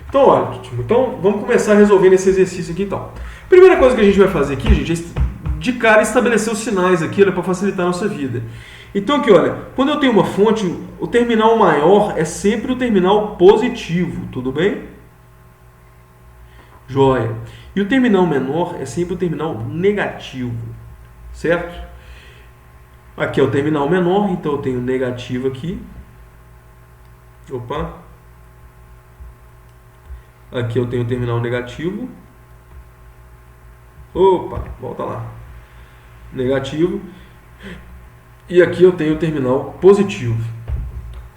Então, olha, então vamos começar resolvendo esse exercício aqui então. Primeira coisa que a gente vai fazer aqui, gente, é de cara estabelecer os sinais aqui, para facilitar a nossa vida. Então aqui, olha, quando eu tenho uma fonte, o terminal maior é sempre o terminal positivo, tudo bem? Joia. E o terminal menor é sempre o terminal negativo, certo? Aqui é o terminal menor, então eu tenho negativo aqui. Opa. Aqui eu tenho o terminal negativo. Opa, volta lá. Negativo. E aqui eu tenho o terminal positivo.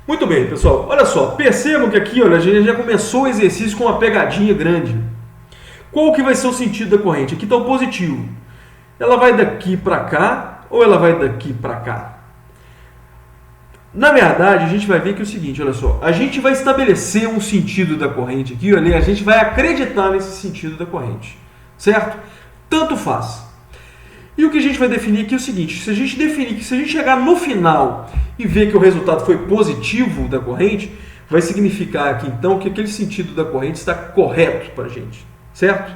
Muito bem, pessoal. Olha só, percebam que aqui, olha, a gente já começou o exercício com uma pegadinha grande. Qual que vai ser o sentido da corrente? Aqui está o positivo. Ela vai daqui para cá ou ela vai daqui para cá? Na verdade, a gente vai ver que é o seguinte, olha só. A gente vai estabelecer um sentido da corrente aqui, olha, a gente vai acreditar nesse sentido da corrente. Certo? Tanto faz. E o que a gente vai definir aqui é o seguinte, se a gente definir que se a gente chegar no final e ver que o resultado foi positivo da corrente, vai significar aqui então que aquele sentido da corrente está correto para a gente, certo?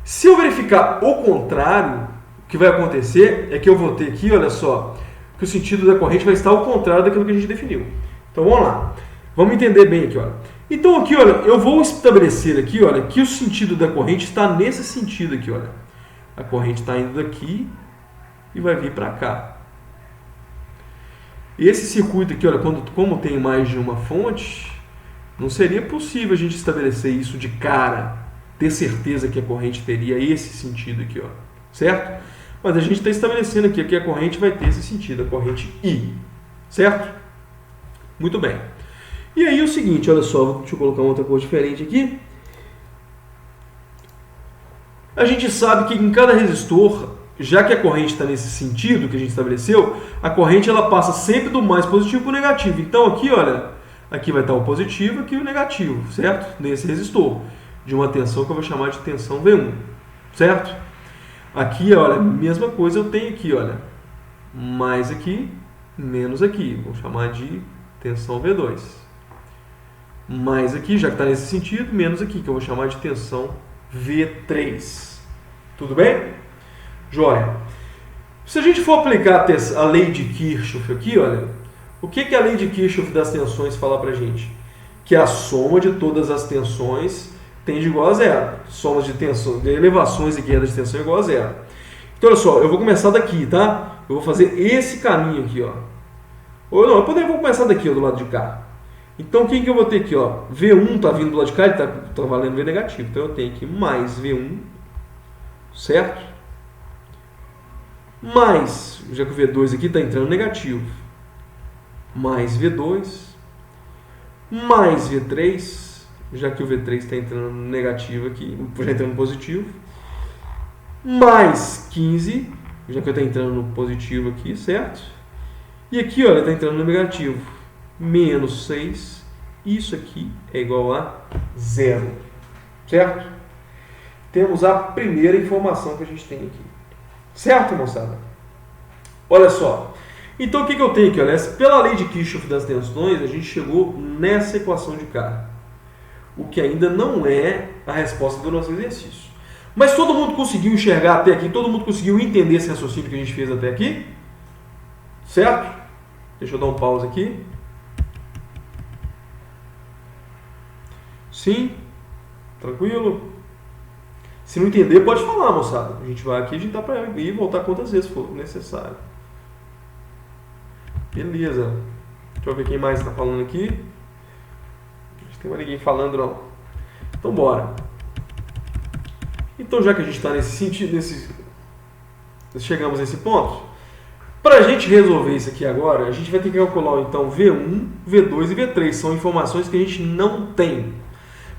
Se eu verificar o contrário, o que vai acontecer é que eu vou ter aqui, olha só, que o sentido da corrente vai estar ao contrário daquilo que a gente definiu. Então vamos lá, vamos entender bem aqui, olha. Então aqui, olha, eu vou estabelecer aqui, olha, que o sentido da corrente está nesse sentido aqui, olha. A corrente está indo daqui e vai vir para cá. Esse circuito aqui, olha, como tem mais de uma fonte, não seria possível a gente estabelecer isso de cara, ter certeza que a corrente teria esse sentido aqui, ó, certo? Mas a gente está estabelecendo aqui que a corrente vai ter esse sentido, a corrente I, certo? Muito bem. E aí o seguinte, olha só, deixa eu colocar uma outra cor diferente aqui. A gente sabe que em cada resistor, já que a corrente está nesse sentido que a gente estabeleceu, a corrente ela passa sempre do mais positivo para o negativo. Então aqui, olha, aqui vai estar o positivo, aqui o negativo, certo? Nesse resistor, de uma tensão que eu vou chamar de tensão V1, certo? Aqui, olha, mesma coisa eu tenho aqui, olha, mais aqui, menos aqui, vou chamar de tensão V2. Mais aqui, já que está nesse sentido, menos aqui, que eu vou chamar de tensão V3. Tudo bem? Joia. Se a gente for aplicar a lei de Kirchhoff aqui, olha, o que a lei de Kirchhoff das tensões fala pra gente? Que a soma de todas as tensões tende igual a zero. Soma de tensão, de elevações e quedas de tensão é igual a zero. Então, olha só, eu vou começar daqui, tá? Eu vou fazer esse caminho aqui, ó. Ou não, eu vou começar daqui, ó, do lado de cá. Então, o que eu vou ter aqui? Ó? V1 está vindo do lado de cá, ele está valendo V negativo. Então, eu tenho aqui mais V1, certo? Mais, já que o V2 aqui está entrando negativo, mais V2, mais V3, já que o V3 está entrando negativo aqui, já entrando positivo, mais 15, já que eu estou entrando no positivo aqui, certo? E aqui, olha, está entrando no negativo. Menos 6, isso aqui é igual a 0, certo? Temos a primeira informação que a gente tem aqui, certo, moçada? Olha só, então o que eu tenho aqui? Olha, pela lei de Kirchhoff das tensões, a gente chegou nessa equação de cá, o que ainda não é a resposta do nosso exercício. Mas todo mundo conseguiu enxergar até aqui, todo mundo conseguiu entender esse raciocínio que a gente fez até aqui, certo? Deixa eu dar um pause aqui. Sim? Tranquilo? Se não entender, pode falar, moçada. A gente vai aqui, a gente dá para ir e voltar quantas vezes for necessário. Beleza. Deixa eu ver quem mais está falando aqui. Não tem mais ninguém falando, não. Então, bora. Então, já que a gente está nesse sentido, chegamos nesse ponto, para a gente resolver isso aqui agora, a gente vai ter que calcular, então, V1, V2 e V3. São informações que a gente não tem.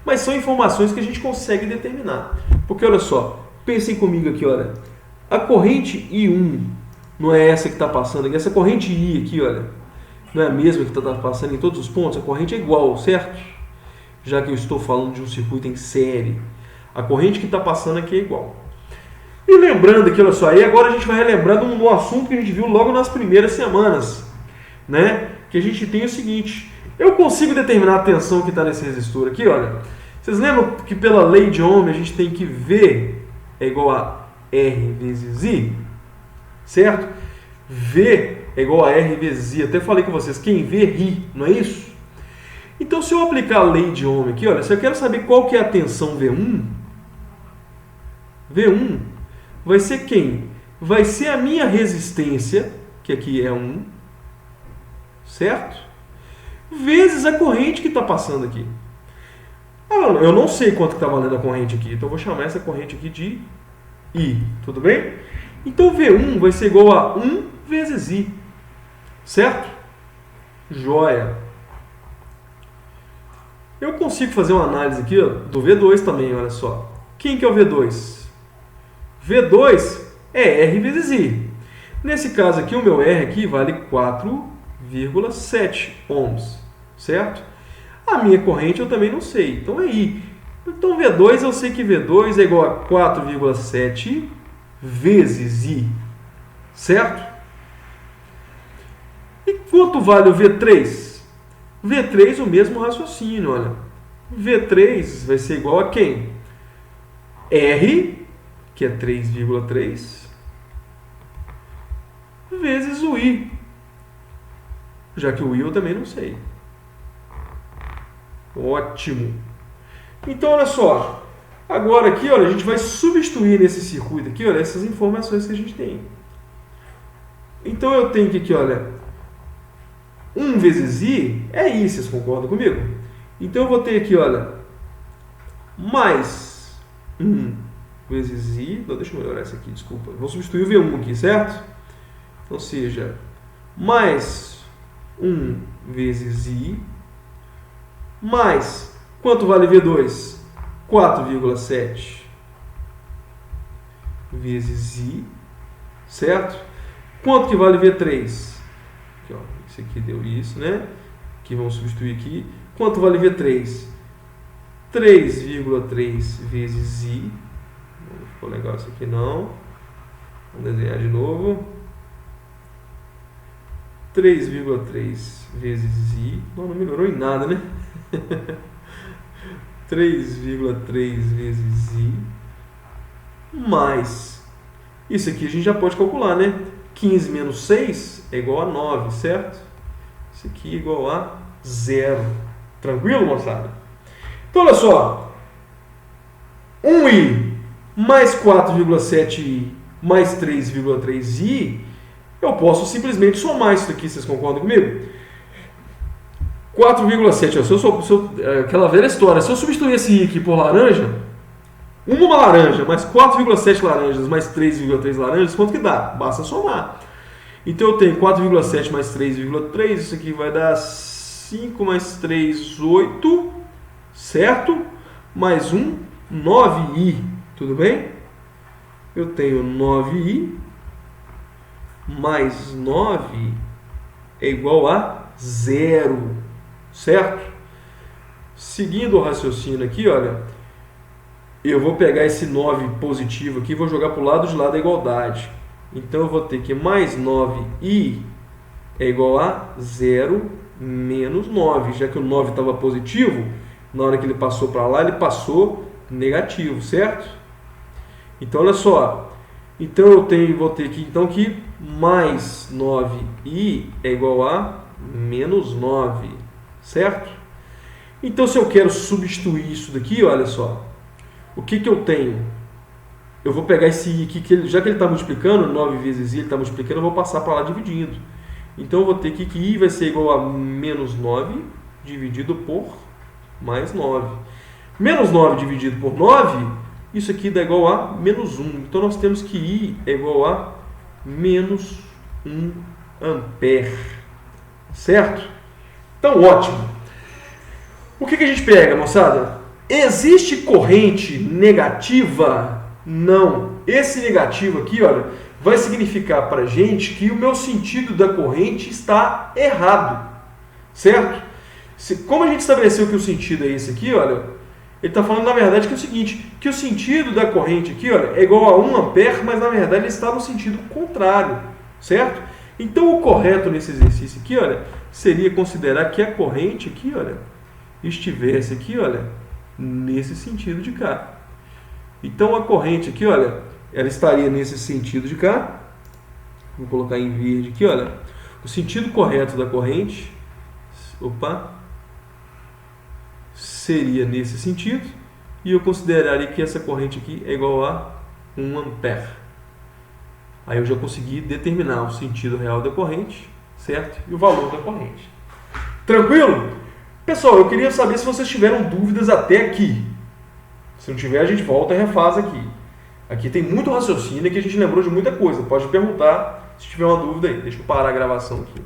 Mas são informações que a gente consegue determinar. Porque, olha só, pensem comigo aqui, olha. A corrente I1 não é essa que está passando aqui. Essa corrente I aqui, olha, não é a mesma que está passando em todos os pontos. A corrente é igual, certo? Já que eu estou falando de um circuito em série. A corrente que está passando aqui é igual. E lembrando aqui, olha só, aí agora a gente vai relembrar um assunto que a gente viu logo nas primeiras semanas, né? Que a gente tem o seguinte: eu consigo determinar a tensão que está nesse resistor aqui, olha, Vocês lembram que pela lei de Ohm a gente tem que V é igual a R vezes I? Certo? V é igual a R vezes I. Até falei com vocês, quem vê ri, não é isso? Então, se eu aplicar a lei de Ohm aqui, olha, se eu quero saber qual que é a tensão V1, V1 vai ser quem? Vai ser a minha resistência, que aqui é 1, certo? Vezes a corrente que está passando aqui. Eu não sei quanto está valendo a corrente aqui, então eu vou chamar essa corrente aqui de I, tudo bem? Então V1 vai ser igual a 1 vezes I, certo? Joia! Eu consigo fazer uma análise aqui ó, do V2 também, olha só. Quem que é o V2? V2 é R vezes I. Nesse caso aqui, o meu R aqui vale 4,7 ohms, certo? A minha corrente eu também não sei, então é I. Então V2, eu sei que V2 é igual a 4,7 vezes I, certo? E quanto vale o V3? V3, o mesmo raciocínio, olha. V3 vai ser igual a quem? R, que é 3,3, vezes o I. Já que o I eu também não sei. Ótimo. Então, olha só. Agora aqui, olha, a gente vai substituir nesse circuito aqui, olha, essas informações que a gente tem. Então, eu tenho que aqui, olha, 1 vezes I é I, vocês concordam comigo? Então, eu vou ter aqui, olha, mais 1 vezes I. Não, deixa eu melhorar essa aqui, desculpa. Vou substituir o V1 aqui, certo? Ou seja, mais 1 vezes I, mais, quanto vale V2? 4,7 vezes I, certo? Quanto que vale V3? Aqui, ó, esse aqui deu isso, né? Aqui vamos substituir aqui. Quanto vale V3? 3,3 vezes I. Não ficou legal isso aqui não. Vamos desenhar de novo. 3,3 vezes I. Não melhorou em nada, né? 3,3 vezes I mais, isso aqui a gente já pode calcular, né? 15 menos 6 é igual a 9, certo? Isso aqui é igual a 0. Tranquilo, moçada? Então, olha só. 1i mais 4,7i mais 3,3i, eu posso simplesmente somar isso aqui, vocês concordam comigo? 4,7, aquela velha história, se eu substituir esse I aqui por laranja, uma laranja mais 4,7 laranjas mais 3,3 laranjas, quanto que dá? Basta somar. Então eu tenho 4,7 mais 3,3, isso aqui vai dar 5 mais 3, 8, certo? Mais 1, 9i, tudo bem? Eu tenho 9i mais 9 é igual a 0. Certo? Seguindo o raciocínio aqui, olha, eu vou pegar esse 9 positivo aqui e vou jogar para o lado de lá da igualdade. Então, eu vou ter que mais 9i é igual a 0 menos 9. Já que o 9 estava positivo, na hora que ele passou para lá, ele passou negativo, certo? Então, olha só. Então, vou ter aqui então, que mais 9i é igual a menos 9. Certo? Então, se eu quero substituir isso daqui, olha só. O que que eu tenho? Eu vou pegar esse I aqui, já que ele está multiplicando, 9 vezes I, ele está multiplicando, eu vou passar para lá dividindo. Então, eu vou ter aqui que I vai ser igual a menos 9 dividido por mais 9. Menos 9 dividido por 9, isso aqui dá igual a menos 1. Então, nós temos que I é igual a menos 1 ampere. Certo? Então, ótimo. O que a gente pega, moçada? Existe corrente negativa? Não. Esse negativo aqui, olha, vai significar para a gente que o meu sentido da corrente está errado. Certo? Como a gente estabeleceu que o sentido é esse aqui, olha, ele está falando, na verdade, que é o seguinte, que o sentido da corrente aqui, olha, é igual a 1 ampere, mas, na verdade, ele está no sentido contrário. Certo? Então, o correto nesse exercício aqui, olha, seria considerar que a corrente aqui, olha, estivesse aqui, olha, nesse sentido de cá. Então a corrente aqui, olha, ela estaria nesse sentido de cá. Vou colocar em verde aqui, olha. O sentido correto da corrente, seria nesse sentido. E eu consideraria que essa corrente aqui é igual a 1 ampere. Aí eu já consegui determinar o sentido real da corrente, certo? E o valor da corrente. Tranquilo? Pessoal, eu queria saber se vocês tiveram dúvidas até aqui. Se não tiver, a gente volta e refaz aqui. Aqui tem muito raciocínio que a gente lembrou de muita coisa. Pode perguntar se tiver uma dúvida aí. Deixa eu parar a gravação aqui.